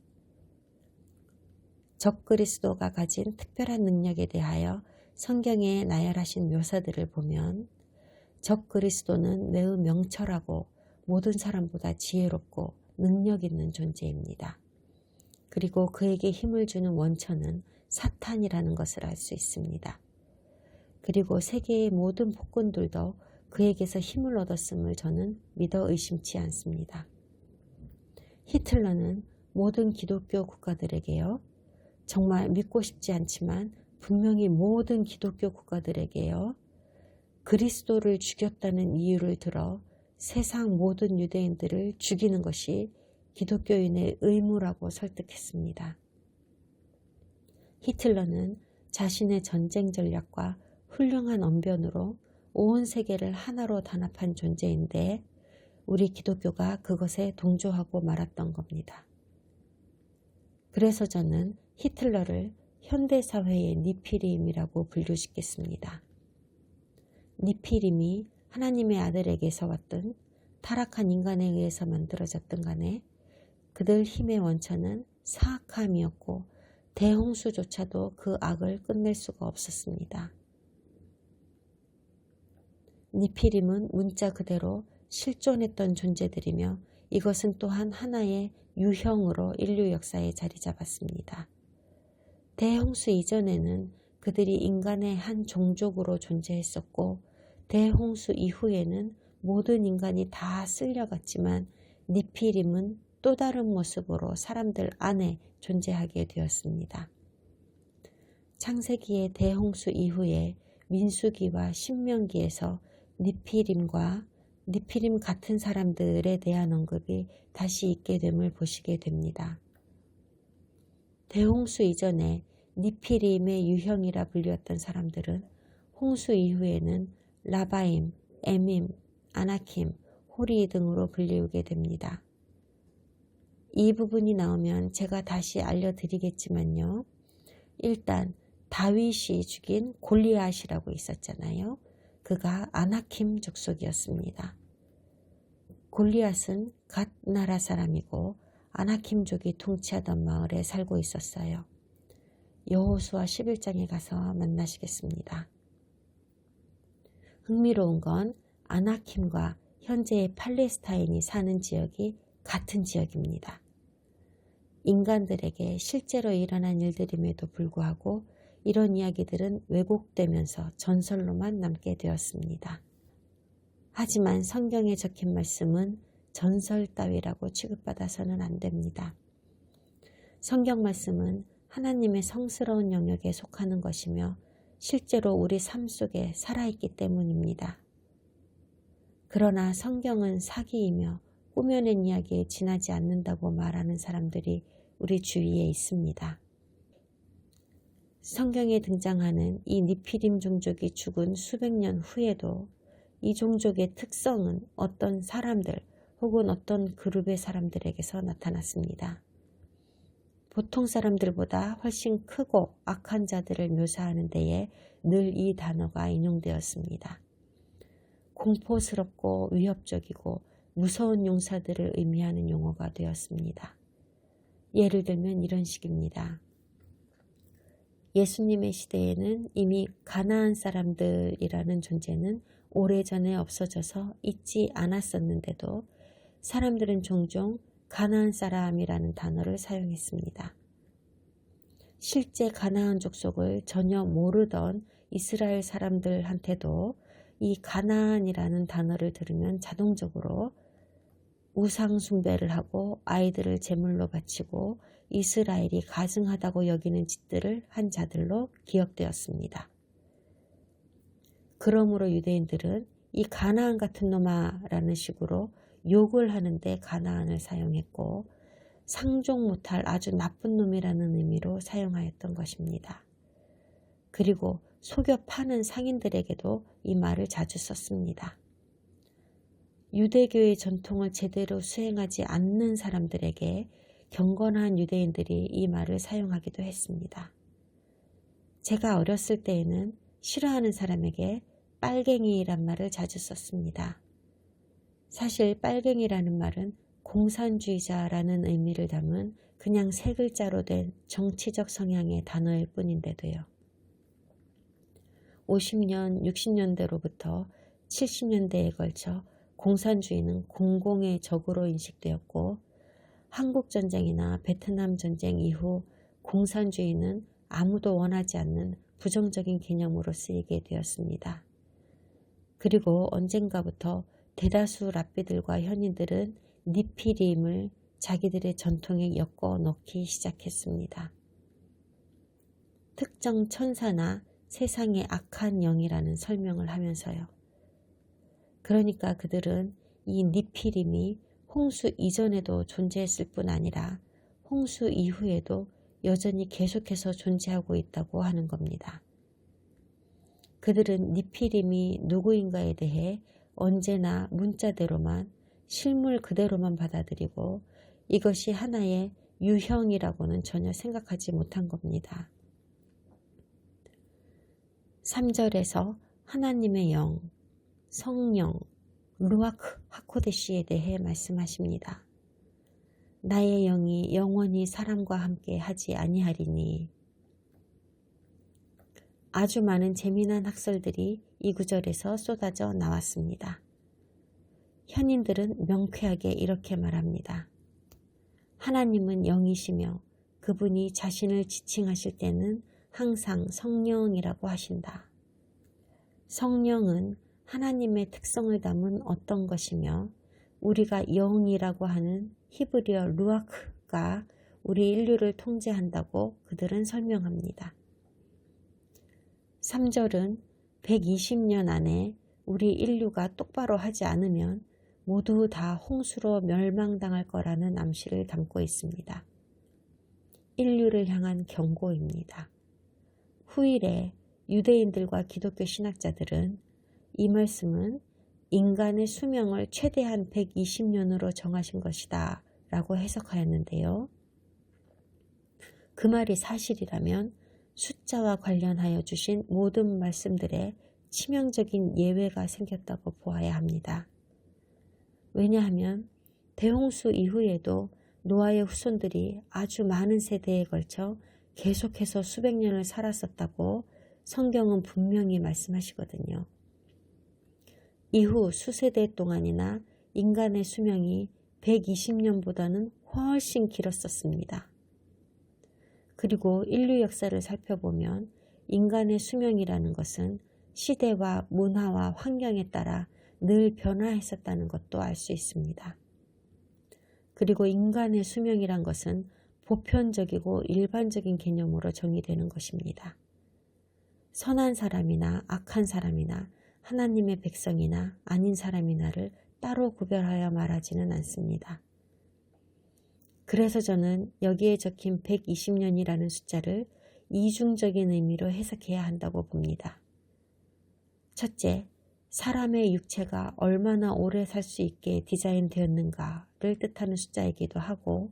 적그리스도가 가진 특별한 능력에 대하여 성경에 나열하신 묘사들을 보면 적그리스도는 매우 명철하고 모든 사람보다 지혜롭고 능력 있는 존재입니다. 그리고 그에게 힘을 주는 원천은 사탄이라는 것을 알 수 있습니다. 그리고 세계의 모든 폭군들도 그에게서 힘을 얻었음을 저는 믿어 의심치 않습니다. 히틀러는 모든 기독교 국가들에게요, 정말 믿고 싶지 않지만 분명히 모든 기독교 국가들에게요, 그리스도를 죽였다는 이유를 들어 세상 모든 유대인들을 죽이는 것이 기독교인의 의무라고 설득했습니다. 히틀러는 자신의 전쟁 전략과 훌륭한 언변으로 온 세계를 하나로 단합한 존재인데 우리 기독교가 그것에 동조하고 말았던 겁니다. 그래서 저는 히틀러를 현대사회의 니피림이라고 분류짓겠습니다. 니피림이 하나님의 아들에게서 왔든 타락한 인간에 의해서 만들어졌든 간에 그들 힘의 원천은 사악함이었고 대홍수조차도 그 악을 끝낼 수가 없었습니다. 니피림은 문자 그대로 실존했던 존재들이며 이것은 또한 하나의 유형으로 인류 역사에 자리 잡았습니다. 대홍수 이전에는 그들이 인간의 한 종족으로 존재했었고 대홍수 이후에는 모든 인간이 다 쓸려갔지만 니피림은 또 다른 모습으로 사람들 안에 존재하게 되었습니다. 창세기의 대홍수 이후에 민수기와 신명기에서 니피림과 니피림 같은 사람들에 대한 언급이 다시 있게 됨을 보시게 됩니다. 대홍수 이전에 니피림의 유형이라 불렸던 사람들은 홍수 이후에는 라바임, 에밈, 아나킴, 호리 등으로 불리우게 됩니다. 이 부분이 나오면 제가 다시 알려드리겠지만요. 일단 다윗이 죽인 골리앗이라고 있었잖아요. 그가 아나킴 족속이었습니다. 골리앗은 갓 나라 사람이고 아나킴족이 통치하던 마을에 살고 있었어요. 여호수아 11장에 가서 만나시겠습니다. 흥미로운 건 아나킴과 현재의 팔레스타인이 사는 지역이 같은 지역입니다. 인간들에게 실제로 일어난 일들임에도 불구하고 이런 이야기들은 왜곡되면서 전설로만 남게 되었습니다. 하지만 성경에 적힌 말씀은 전설 따위라고 취급받아서는 안 됩니다. 성경 말씀은 하나님의 성스러운 영역에 속하는 것이며 실제로 우리 삶 속에 살아있기 때문입니다. 그러나 성경은 사기이며 꾸며낸 이야기에 지나지 않는다고 말하는 사람들이 우리 주위에 있습니다. 성경에 등장하는 이 니피림 종족이 죽은 수백 년 후에도 이 종족의 특성은 어떤 사람들 혹은 어떤 그룹의 사람들에게서 나타났습니다. 보통 사람들보다 훨씬 크고 악한 자들을 묘사하는 데에 늘 이 단어가 인용되었습니다. 공포스럽고 위협적이고 무서운 용사들을 의미하는 용어가 되었습니다. 예를 들면 이런 식입니다. 예수님의 시대에는 이미 가나안 사람들이라는 존재는 오래전에 없어져서 있지 않았었는데도 사람들은 종종 가나안 사람이라는 단어를 사용했습니다. 실제 가나안 족속을 전혀 모르던 이스라엘 사람들한테도 이 가나안이라는 단어를 들으면 자동적으로 우상 숭배를 하고 아이들을 제물로 바치고 이스라엘이 가증하다고 여기는 짓들을 한 자들로 기억되었습니다. 그러므로 유대인들은 이 가나안 같은 놈아라는 식으로 욕을 하는데 가나안을 사용했고 상종 못할 아주 나쁜 놈이라는 의미로 사용하였던 것입니다. 그리고 속여 파는 상인들에게도 이 말을 자주 썼습니다. 유대교의 전통을 제대로 수행하지 않는 사람들에게 경건한 유대인들이 이 말을 사용하기도 했습니다. 제가 어렸을 때에는 싫어하는 사람에게 빨갱이란 말을 자주 썼습니다. 사실 빨갱이라는 말은 공산주의자라는 의미를 담은 그냥 세 글자로 된 정치적 성향의 단어일 뿐인데도요. 50년, 60년대로부터 70년대에 걸쳐 공산주의는 공공의 적으로 인식되었고 한국전쟁이나 베트남전쟁 이후 공산주의는 아무도 원하지 않는 부정적인 개념으로 쓰이게 되었습니다. 그리고 언젠가부터 대다수 랍비들과 현인들은 니피림을 자기들의 전통에 엮어 넣기 시작했습니다. 특정 천사나 세상의 악한 영이라는 설명을 하면서요. 그러니까 그들은 이 니피림이 홍수 이전에도 존재했을 뿐 아니라 홍수 이후에도 여전히 계속해서 존재하고 있다고 하는 겁니다. 그들은 니피림이 누구인가에 대해 언제나 문자대로만 실물 그대로만 받아들이고 이것이 하나의 유형이라고는 전혀 생각하지 못한 겁니다. 3절에서 하나님의 영, 성령, 루아크 하코데시에 대해 말씀하십니다. 나의 영이 영원히 사람과 함께 하지 아니하리니. 아주 많은 재미난 학설들이 이 구절에서 쏟아져 나왔습니다. 현인들은 명쾌하게 이렇게 말합니다. 하나님은 영이시며 그분이 자신을 지칭하실 때는 항상 성령이라고 하신다. 성령은 하나님의 특성을 담은 어떤 것이며 우리가 영이라고 하는 히브리어 루아크가 우리 인류를 통제한다고 그들은 설명합니다. 3절은 120년 안에 우리 인류가 똑바로 하지 않으면 모두 다 홍수로 멸망당할 거라는 암시를 담고 있습니다. 인류를 향한 경고입니다. 후일에 유대인들과 기독교 신학자들은 이 말씀은 인간의 수명을 최대한 120년으로 정하신 것이다 라고 해석하였는데요. 그 말이 사실이라면 숫자와 관련하여 주신 모든 말씀들에 치명적인 예외가 생겼다고 보아야 합니다. 왜냐하면 대홍수 이후에도 노아의 후손들이 아주 많은 세대에 걸쳐 계속해서 수백 년을 살았었다고 성경은 분명히 말씀하시거든요. 이후 수세대 동안이나 인간의 수명이 120년보다는 훨씬 길었었습니다. 그리고 인류 역사를 살펴보면 인간의 수명이라는 것은 시대와 문화와 환경에 따라 늘 변화했었다는 것도 알 수 있습니다. 그리고 인간의 수명이란 것은 보편적이고 일반적인 개념으로 정의되는 것입니다. 선한 사람이나 악한 사람이나 하나님의 백성이나 아닌 사람이나를 따로 구별하여 말하지는 않습니다. 그래서 저는 여기에 적힌 120년이라는 숫자를 이중적인 의미로 해석해야 한다고 봅니다. 첫째, 사람의 육체가 얼마나 오래 살 수 있게 디자인되었는가를 뜻하는 숫자이기도 하고,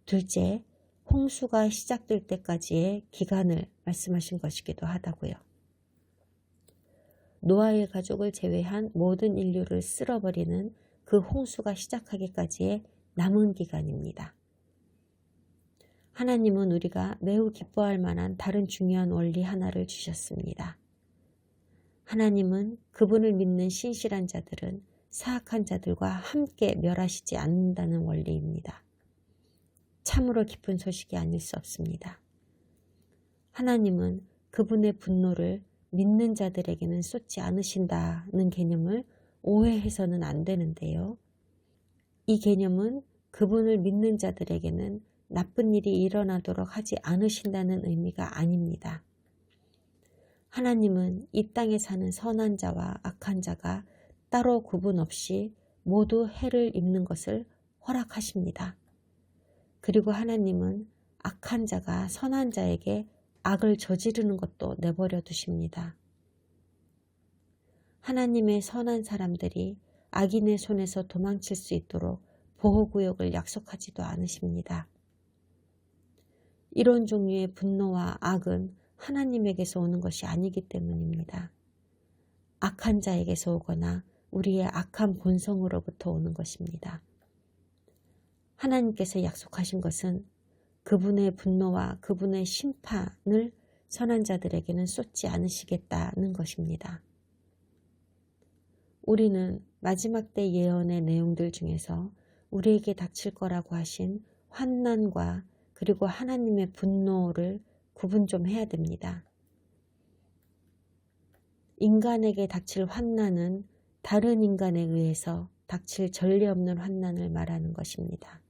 둘째, 홍수가 시작될 때까지의 기간을 말씀하신 것이기도 하다고요. 노아의 가족을 제외한 모든 인류를 쓸어버리는 그 홍수가 시작하기까지의 남은 기간입니다. 하나님은 우리가 매우 기뻐할 만한 다른 중요한 원리 하나를 주셨습니다. 하나님은 그분을 믿는 신실한 자들은 사악한 자들과 함께 멸하시지 않는다는 원리입니다. 참으로 기쁜 소식이 아닐 수 없습니다. 하나님은 그분의 분노를 믿는 자들에게는 쏟지 않으신다는 개념을 오해해서는 안 되는데요. 이 개념은 그분을 믿는 자들에게는 나쁜 일이 일어나도록 하지 않으신다는 의미가 아닙니다. 하나님은 이 땅에 사는 선한 자와 악한 자가 따로 구분 없이 모두 해를 입는 것을 허락하십니다. 그리고 하나님은 악한 자가 선한 자에게 악을 저지르는 것도 내버려 두십니다. 하나님의 선한 사람들이 악인의 손에서 도망칠 수 있도록 보호구역을 약속하지도 않으십니다. 이런 종류의 분노와 악은 하나님에게서 오는 것이 아니기 때문입니다. 악한 자에게서 오거나 우리의 악한 본성으로부터 오는 것입니다. 하나님께서 약속하신 것은 그분의 분노와 그분의 심판을 선한 자들에게는 쏟지 않으시겠다는 것입니다. 우리는 마지막 때 예언의 내용들 중에서 우리에게 닥칠 거라고 하신 환난과 그리고 하나님의 분노를 구분 좀 해야 됩니다. 인간에게 닥칠 환난은 다른 인간에 의해서 닥칠 전례 없는 환난을 말하는 것입니다.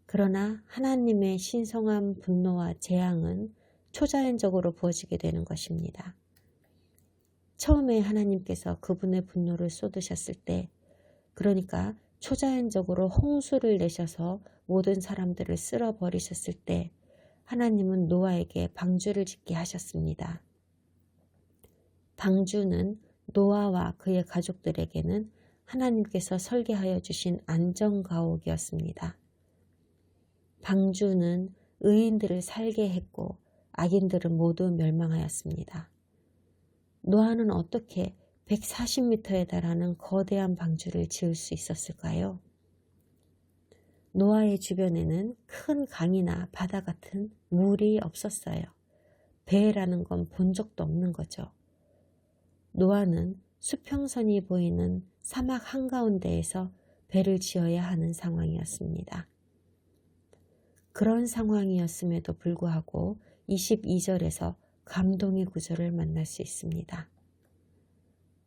그러나 하나님의 신성한 분노와 재앙은 초자연적으로 부어지게 되는 것입니다. 처음에 하나님께서 그분의 분노를 쏟으셨을 때, 그러니까 초자연적으로 홍수를 내셔서 모든 사람들을 쓸어버리셨을 때 하나님은 노아에게 방주를 짓게 하셨습니다. 방주는 노아와 그의 가족들에게는 하나님께서 설계하여 주신 안전가옥이었습니다. 방주는 의인들을 살게 했고 악인들은 모두 멸망하였습니다. 노아는 어떻게 140m에 달하는 거대한 방주를 지을 수 있었을까요? 노아의 주변에는 큰 강이나 바다 같은 물이 없었어요. 배라는 건 본 적도 없는 거죠. 노아는 수평선이 보이는 사막 한가운데에서 배를 지어야 하는 상황이었습니다. 그런 상황이었음에도 불구하고 22절에서 감동의 구절을 만날 수 있습니다.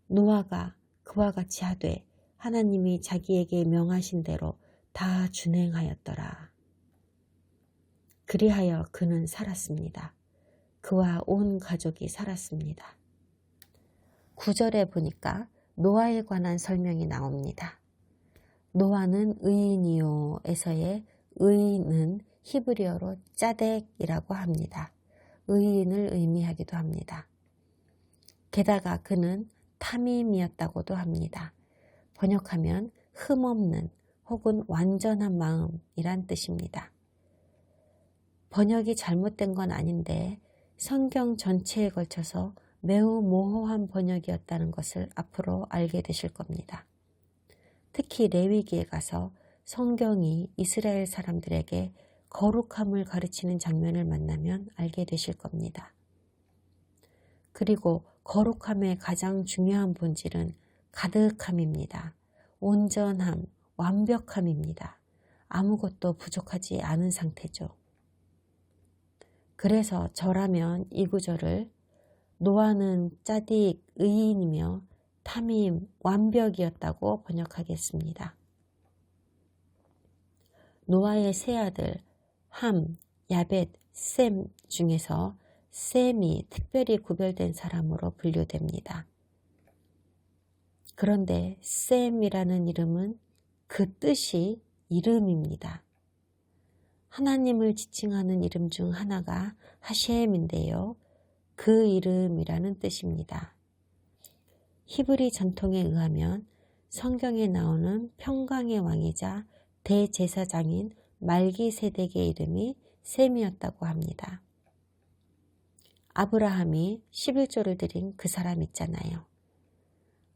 노아가 그와 같이 하되 하나님이 자기에게 명하신 대로 다 준행하였더라. 그리하여 그는 살았습니다. 그와 온 가족이 살았습니다. 9절에 보니까 노아에 관한 설명이 나옵니다. 노아는 의인이요에서의 의인은 히브리어로 짜덱이라고 합니다. 의인을 의미하기도 합니다. 게다가 그는 탐임이었다고도 합니다. 번역하면 흠없는 혹은 완전한 마음이란 뜻입니다. 번역이 잘못된 건 아닌데 성경 전체에 걸쳐서 매우 모호한 번역이었다는 것을 앞으로 알게 되실 겁니다. 특히 레위기에 가서 성경이 이스라엘 사람들에게 거룩함을 가르치는 장면을 만나면 알게 되실 겁니다. 그리고 거룩함의 가장 중요한 본질은 가득함입니다. 온전함, 완벽함입니다. 아무것도 부족하지 않은 상태죠. 그래서 저라면 이 구절을 노아는 짜딕 의인이며 탐임 완벽이었다고 번역하겠습니다. 노아의 세 아들 함, 야벳, 셈 중에서 셈이 특별히 구별된 사람으로 분류됩니다. 그런데 셈이라는 이름은 그 뜻이 이름입니다. 하나님을 지칭하는 이름 중 하나가 하셴인데요. 그 이름이라는 뜻입니다. 히브리 전통에 의하면 성경에 나오는 평강의 왕이자 대제사장인 말기세덱의 이름이 셈이었다고 합니다. 아브라함이 11조를 드린 그 사람 있잖아요.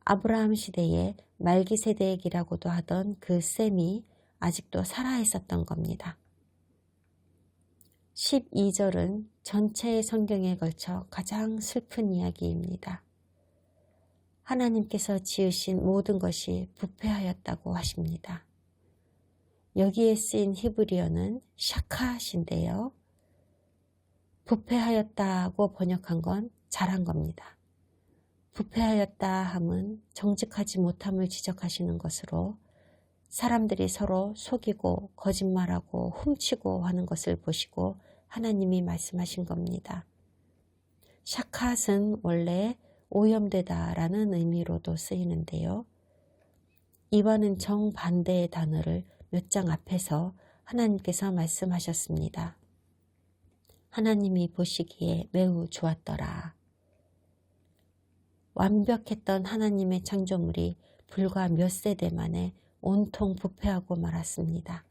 아브라함 시대에 말기세덱이라고도 하던 그 셈이 아직도 살아 있었던 겁니다. 12절은 전체의 성경에 걸쳐 가장 슬픈 이야기입니다. 하나님께서 지으신 모든 것이 부패하였다고 하십니다. 여기에 쓰인 히브리어는 샤카신데요. 부패하였다고 번역한 건 잘한 겁니다. 부패하였다 함은 정직하지 못함을 지적하시는 것으로 사람들이 서로 속이고 거짓말하고 훔치고 하는 것을 보시고 하나님이 말씀하신 겁니다. 샤캇은 원래 오염되다라는 의미로도 쓰이는데요. 이와는 정반대의 단어를 몇 장 앞에서 하나님께서 말씀하셨습니다. 하나님이 보시기에 매우 좋았더라. 완벽했던 하나님의 창조물이 불과 몇 세대 만에 온통 부패하고 말았습니다.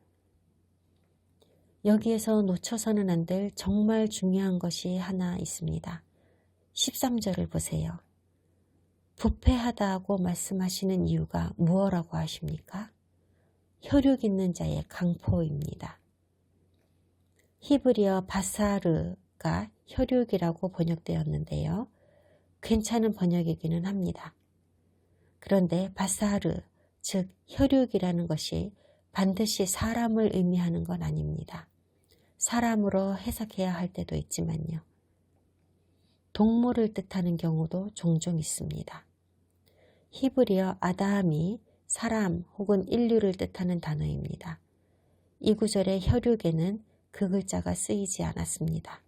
여기에서 놓쳐서는 안 될 정말 중요한 것이 하나 있습니다. 13절을 보세요. 부패하다고 말씀하시는 이유가 무엇이라고 하십니까? 혈육 있는 자의 강포입니다. 히브리어 바사르가 혈육이라고 번역되었는데요. 괜찮은 번역이기는 합니다. 그런데 바사르, 즉 혈육이라는 것이 반드시 사람을 의미하는 건 아닙니다. 사람으로 해석해야 할 때도 있지만요. 동물을 뜻하는 경우도 종종 있습니다. 히브리어 아담이 사람 혹은 인류를 뜻하는 단어입니다. 이 구절의 혈육에는 그 글자가 쓰이지 않았습니다.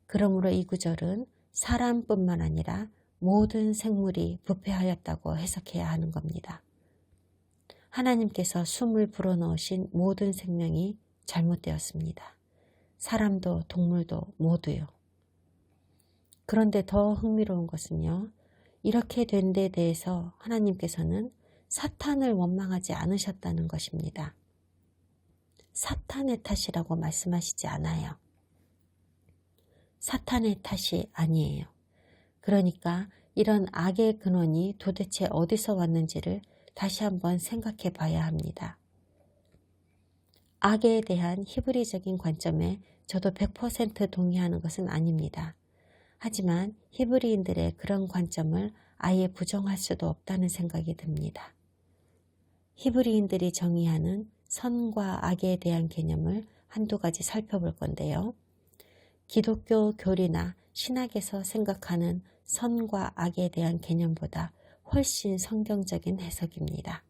그러므로 이 구절은 사람뿐만 아니라 모든 생물이 부패하였다고 해석해야 하는 겁니다. 하나님께서 숨을 불어넣으신 모든 생명이 잘못되었습니다. 사람도 동물도 모두요. 그런데 더 흥미로운 것은요. 이렇게 된 데 대해서 하나님께서는 사탄을 원망하지 않으셨다는 것입니다. 사탄의 탓이라고 말씀하시지 않아요. 사탄의 탓이 아니에요. 그러니까 이런 악의 근원이 도대체 어디서 왔는지를 다시 한번 생각해 봐야 합니다. 악에 대한 히브리적인 관점에 저도 100% 동의하는 것은 아닙니다. 하지만 히브리인들의 그런 관점을 아예 부정할 수도 없다는 생각이 듭니다. 히브리인들이 정의하는 선과 악에 대한 개념을 한두 가지 살펴볼 건데요. 기독교 교리나 신학에서 생각하는 선과 악에 대한 개념보다 훨씬 성경적인 해석입니다.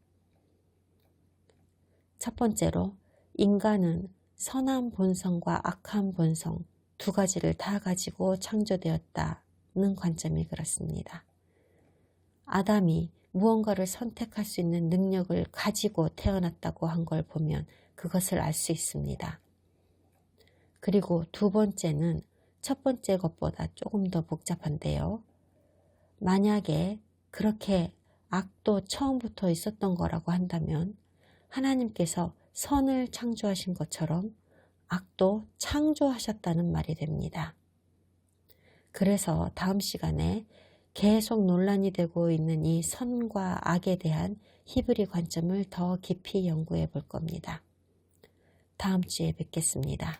첫 번째로 인간은 선한 본성과 악한 본성 두 가지를 다 가지고 창조되었다는 관점이 그렇습니다. 아담이 무언가를 선택할 수 있는 능력을 가지고 태어났다고 한 걸 보면 그것을 알 수 있습니다. 그리고 두 번째는 첫 번째 것보다 조금 더 복잡한데요. 만약에 그렇게 악도 처음부터 있었던 거라고 한다면 하나님께서 선을 창조하신 것처럼 악도 창조하셨다는 말이 됩니다. 그래서 다음 시간에 계속 논란이 되고 있는 이 선과 악에 대한 히브리 관점을 더 깊이 연구해 볼 겁니다. 다음 주에 뵙겠습니다.